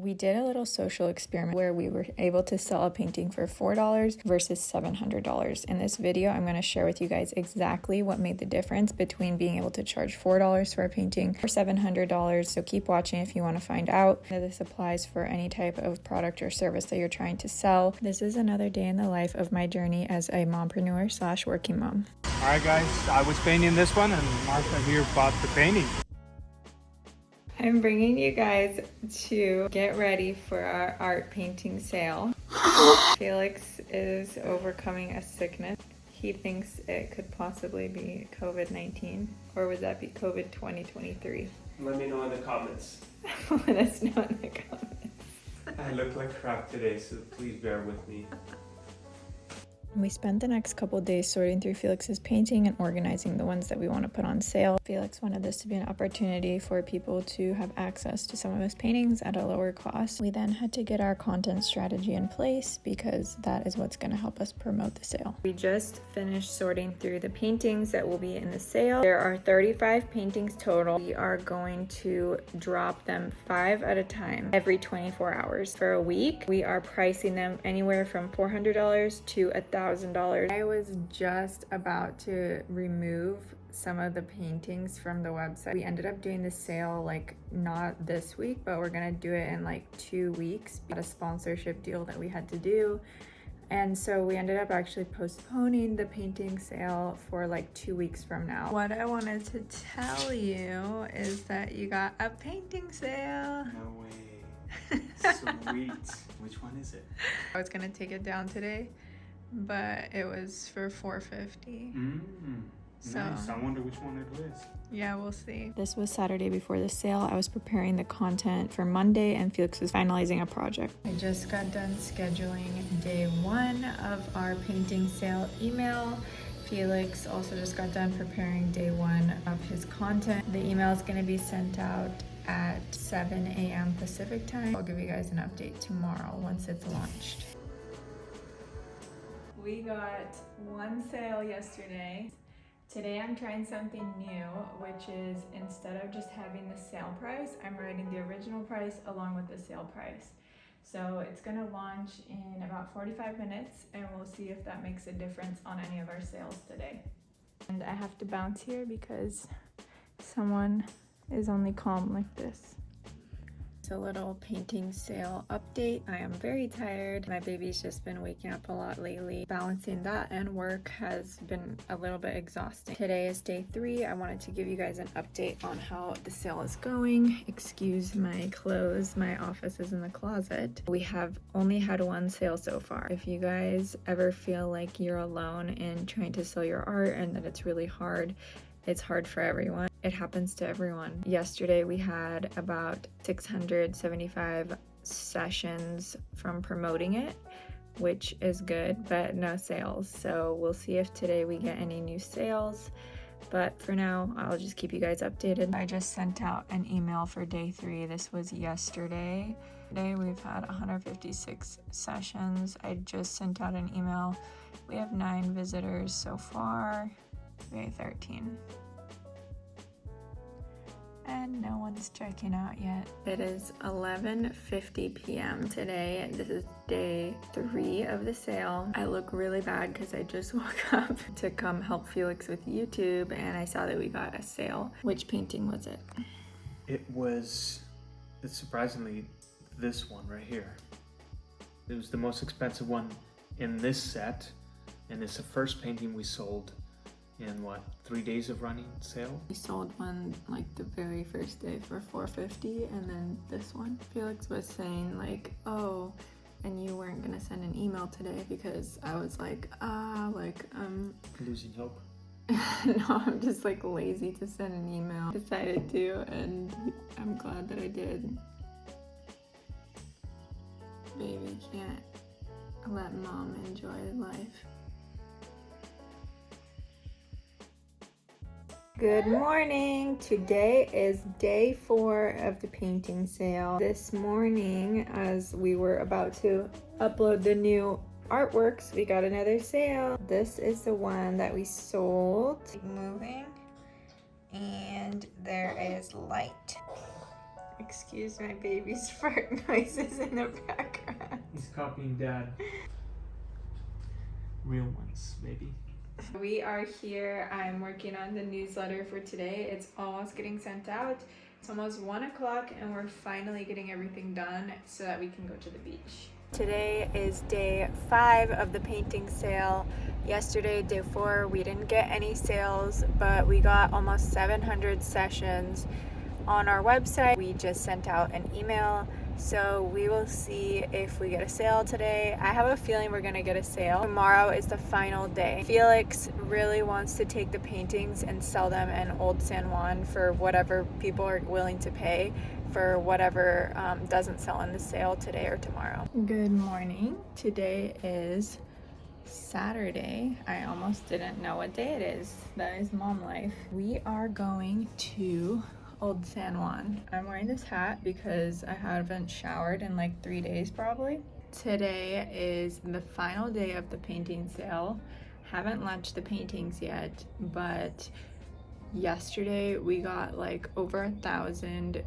We did a little social experiment where we were able to sell a painting for $4 versus $700. In this video, I'm going to share with you guys exactly what made the difference between being able to charge $4 for a painting or $700. So keep watching if you want to find out. This applies for any type of product or service that you're trying to sell. This is another day in the life of my journey as a mompreneur slash working mom. All right, guys, I was painting this one and Martha here bought the painting. I'm bringing you guys to get ready for our art painting sale. Felix is overcoming a sickness. He thinks it could possibly be COVID-19, or would that be COVID 2023? Let me know in the comments. Let us know in the comments. I look like crap today, so please bear with me. We spent the next couple of days sorting through Felix's painting and organizing the ones that we want to put on sale. Felix wanted this to be an opportunity for people to have access to some of his paintings at a lower cost. We then had to get our content strategy in place because that is what's going to help us promote the sale. We just finished sorting through the paintings that will be in the sale. There are 35 paintings total. We are going to drop them 5 at a time every 24 hours. For a week, we are pricing them anywhere from $400 to $1,000. I was just about to remove some of the paintings from the website. We ended up doing the sale like not this week, but we're gonna do it in like 2 weeks. We had a sponsorship deal that we had to do. And so we ended up actually postponing the painting sale for like 2 weeks from now. What I wanted to tell you is that you got a painting sale. No way. Sweet. Which one is it? I was gonna take it down today, but it was for $450. So, nice. I wonder which one it is. Yeah, we'll see. This was Saturday before the sale. I was preparing the content for Monday and Felix was finalizing a project. I just got done scheduling day 1 of our painting sale email. Felix also just got done preparing day 1 of his content. The email is going to be sent out at 7 a.m. Pacific time. I'll give you guys an update tomorrow once it's launched. We got one sale yesterday. Today I'm trying something new, which is instead of just having the sale price, I'm writing the original price along with the sale price. So it's gonna launch in about 45 minutes and we'll see if that makes a difference on any of our sales today. And I have to bounce here because someone is only calm like this. It's a little painting sale update. I am very tired. My baby's just been waking up a lot lately. Balancing that and work has been a little bit exhausting. Today is day 3. I wanted to give you guys an update on how the sale is going. Excuse my clothes. My office is in the closet. We have only had one sale so far. If you guys ever feel like you're alone in trying to sell your art and that it's really hard, it's hard for everyone. It happens to everyone. Yesterday we had about 675 sessions from promoting it, which is good, but no sales. So we'll see if today we get any new sales. But for now, I'll just keep you guys updated. I just sent out an email for day 3. This was yesterday. Today we've had 156 sessions. I just sent out an email. We have 9 visitors so far. Day 13. And no one's checking out yet. It is 11:50 p.m. today. This is day 3 of the sale. I look really bad because I just woke up to come help Felix with YouTube and I saw that we got a sale. Which painting was it? It's surprisingly this one right here. It was the most expensive one in this set, and it's the first painting we sold in 3 days of running sale. We sold one like the very first day for $450, and then this one. Felix was saying like, oh, and you weren't gonna send an email today because I was like, losing hope. No, I'm just like lazy to send an email. Decided to, and I'm glad that I did. Baby can't let mom enjoy life. Good morning. Today is day 4 of the painting sale. This morning, as we were about to upload the new artworks, we got another sale. This is the one that we sold. Moving, and there is light. Excuse my baby's fart noises in the background. He's copying Dad. Real ones, maybe. We are here. I'm working on the newsletter for today. It's almost getting sent out. It's almost 1 o'clock and we're finally getting everything done so that we can go to the beach. Today is day 5 of the painting sale. Yesterday, day 4, we didn't get any sales, but we got almost 700 sessions on our website. We just sent out an email, so we will see if we get a sale today. I have a feeling we're gonna get a sale. Tomorrow is the final day. Felix really wants to take the paintings and sell them in Old San Juan for whatever people are willing to pay for whatever doesn't sell in the sale today or tomorrow. Good morning. Today is Saturday. I almost didn't know what day it is. That is mom life. We are going to Old San Juan. I'm wearing this hat because I haven't showered in like 3 days probably. Today is the final day of the painting sale. Haven't launched the paintings yet, but yesterday we got like over 1,000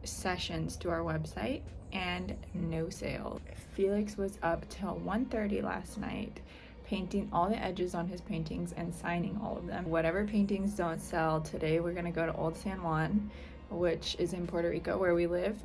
sessions to our website and no sale. Felix was up till 1:30 last night painting all the edges on his paintings and signing all of them. Whatever paintings don't sell today, we're gonna go to Old San Juan, which is in Puerto Rico where we live.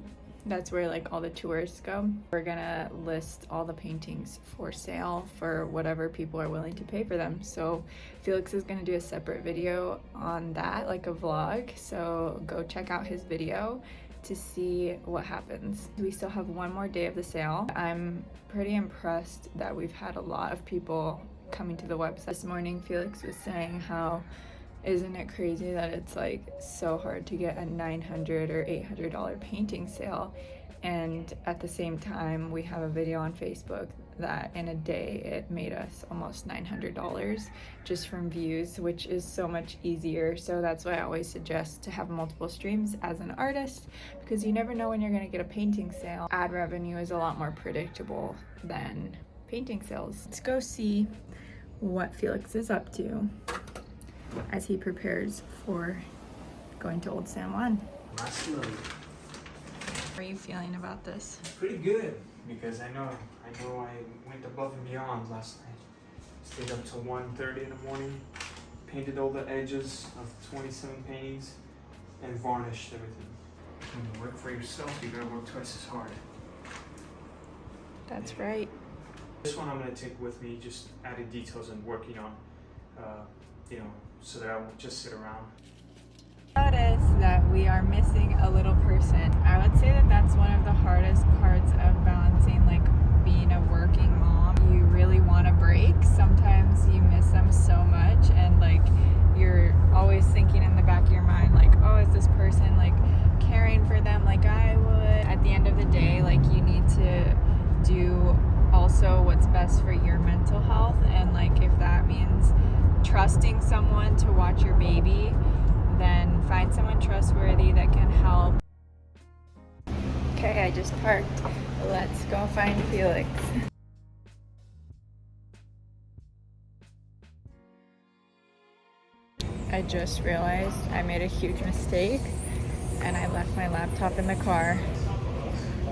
That's where like all the tourists go. We're gonna list all the paintings for sale for whatever people are willing to pay for them. So Felix is gonna do a separate video on that, like a vlog. So go check out his video to see what happens. We still have 1 more day of the sale. I'm pretty impressed that we've had a lot of people coming to the website. This morning Felix was saying how isn't it crazy that it's like so hard to get a $900 or $800 painting sale, and at the same time we have a video on Facebook that in a day it made us almost $900 just from views, which is so much easier. So that's why I always suggest to have multiple streams as an artist, because you never know when you're going to get a painting sale. Ad revenue is a lot more predictable than painting sales. Let's go see what Felix is up to as he prepares for going to Old San Juan. How are you feeling about this? Pretty good, because I know I went above and beyond last night. Stayed up till 1:30 in the morning, painted all the edges of 27 paintings, and varnished everything. When you work for yourself, you gotta work twice as hard. That's right. This one I'm gonna take with me, just added details and working on, so that I won't just sit around. Notice that we are missing a little person. I would say that that's one of the hardest parts of balancing like being a working mom. You really want a break. Sometimes you miss them so much, and like you're always thinking in the back of your mind like, oh, is this person like caring for them like I would? At the end of the day, like you need to do also what's best for your mental health, and like if that means trusting someone to watch your baby, then find someone trustworthy that can help. Okay, I just parked. Let's go find Felix. I just realized I made a huge mistake and I left my laptop in the car.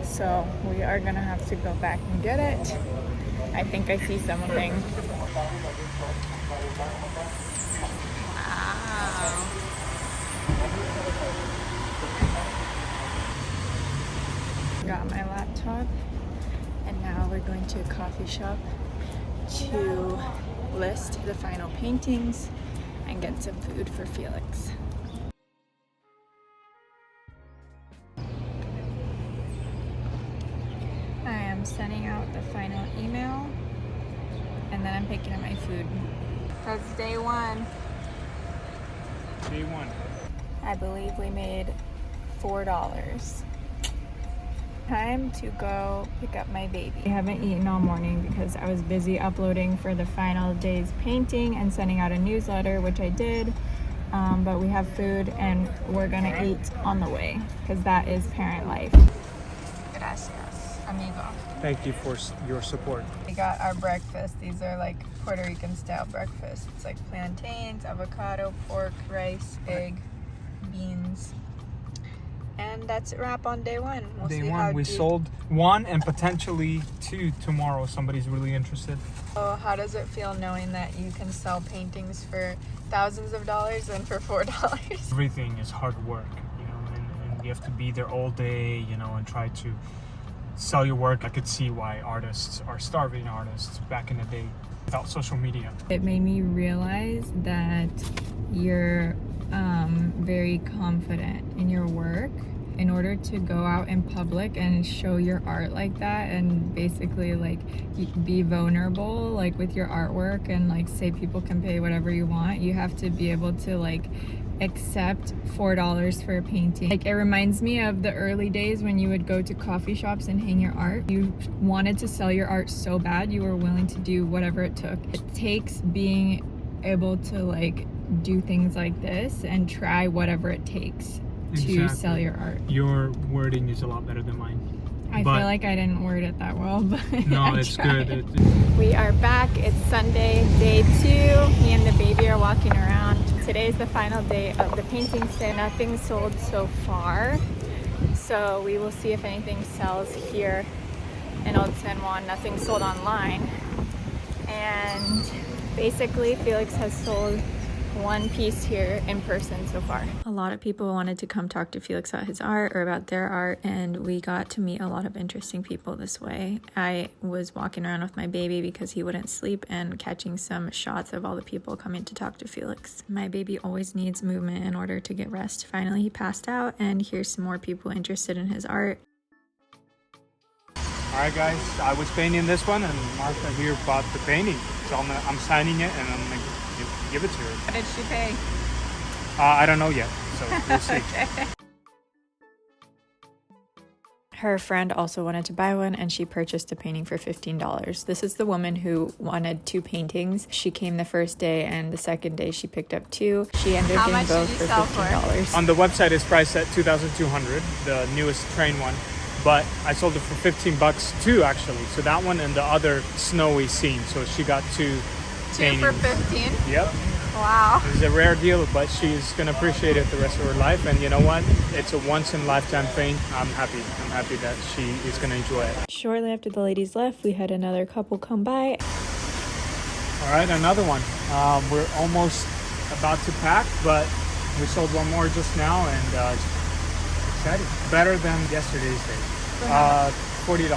So we are gonna have to go back and get it. I think I see something. Wow. Got my laptop, and now we're going to a coffee shop to list the final paintings and get some food for Felix. I am sending out the final email, and then I'm picking up my food. That's day 1. Day 1. I believe we made $4. Time to go pick up my baby. I haven't eaten all morning because I was busy uploading for the final day's painting and sending out a newsletter, which I did. But we have food and we're gonna eat on the way because that is parent life. Gracias, amigo. Thank you for your support. We got our breakfast. These are like Puerto Rican style breakfast. It's like plantains, avocado, pork, rice, egg, beans. And that's a wrap on day one. We'll Day see one, how we deep- sold 1 and potentially 2 tomorrow if somebody's really interested. So how does it feel knowing that you can sell paintings for thousands of dollars and for $4? Everything is hard work, you know, and you have to be there all day, you know, and try to sell your work. I could see why artists are starving artists back in the day without social media. It made me realize that you're very confident in your work. In order to go out in public and show your art like that and basically like be vulnerable like with your artwork and like say people can pay whatever you want, you have to be able to like accept $4 for a painting. Like, it reminds me of the early days when you would go to coffee shops and hang your art. You wanted to sell your art so bad you were willing to do whatever it took. It takes being able to like do things like this and try whatever it takes to Exactly. sell your art. Your wording is a lot better than mine. I But- feel like I didn't word it that well, but No, I it's tried. good. We are back. It's Sunday, day 2. Me and the baby are walking around. Today is the final day of the painting sale. Nothing sold so far, so we will see if anything sells here in Old San Juan. Nothing sold online, and basically Felix has sold 1 piece here in person so far. A lot of people wanted to come talk to Felix about his art or about their art, and we got to meet a lot of interesting people this way. I was walking around with my baby because he wouldn't sleep and catching some shots of all the people coming to talk to Felix. My baby always needs movement in order to get rest. Finally, he passed out, and here's some more people interested in his art. Alright guys, I was painting this one and Martha here bought the painting. So I'm signing it and I'm gonna give it to her. What did she pay? I don't know yet, so we'll see. Her friend also wanted to buy one, and she purchased a painting for $15. This is the woman who wanted 2 paintings. She came the first day, and the second day she picked up 2. She ended up getting both for $15. On the website it's priced at $2,200, the newest train one. But I sold it for $15 too, actually. So that one and the other snowy scene. So she got 2 paintings. 2 for 15? Yep. Wow. It's a rare deal, but she's gonna appreciate it the rest of her life. And you know what? It's a once-in-a-lifetime thing. I'm happy. I'm happy that she is gonna enjoy it. Shortly after the ladies left, we had another couple come by. All right, another one. We're almost about to pack, but we sold 1 more just now, and it's exciting. Better than yesterday's day. $40.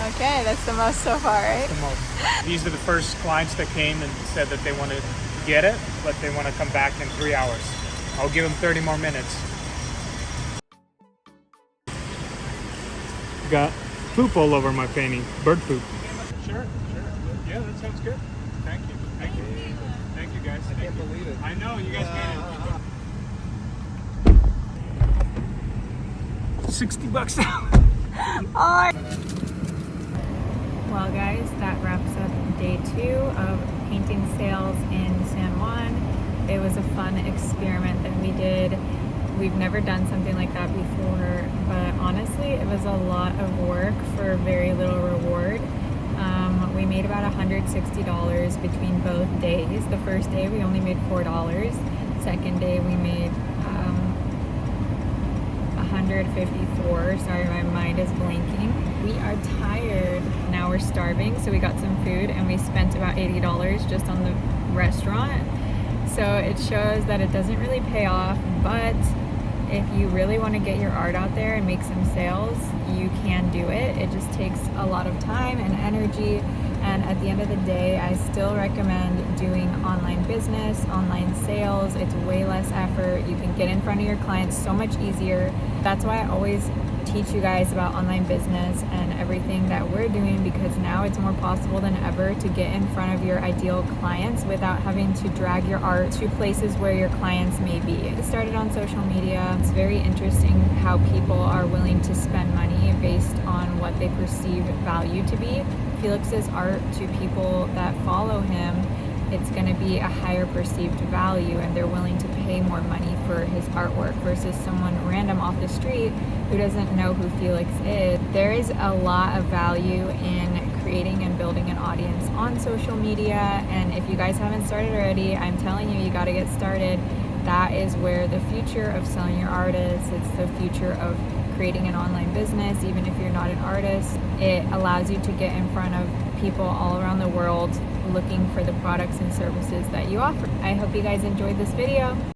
Okay, that's the most so far, right? The most. These are the first clients that came and said that they want to get it, but they want to come back in 3 hours. I'll give them 30 more minutes. Got poop all over my painting. Bird poop. Sure. Yeah, that sounds good. Thank you. Thank you guys. I can't believe it. I know, you guys made it. $60 now. Well guys, that wraps up day 2 of painting sales in San Juan. It was a fun experiment that we did. We've never done something like that before, but honestly it was a lot of work for very little reward. We made about $160 between both days. The first day we only made $4. Second day we made $154. Sorry, my mind is blanking. We are tired. Now we're starving, so we got some food and we spent about $80 just on the restaurant. So it shows that it doesn't really pay off, but if you really want to get your art out there and make some sales, you can do it. It just takes a lot of time and energy, and at the end of the day, I still recommend doing online business, online sales. It's way less effort. You can get in front of your clients so much easier. That's why I always teach you guys about online business and everything that we're doing, because now it's more possible than ever to get in front of your ideal clients without having to drag your art to places where your clients may be. It started on social media. It's very interesting how people are willing to spend money based on what they perceive value to be. Felix's art, to people that follow him, it's going to be a higher perceived value, and they're willing to pay more money for his artwork versus someone random off the street who doesn't know who Felix is. There is a lot of value in creating and building an audience on social media, and if you guys haven't started already, I'm telling you, you got to get started. that is where the future of selling your art is. It's the future of creating an online business, even if you're not an artist. It allows you to get in front of people all around the world looking for the products and services that you offer. I hope you guys enjoyed this video.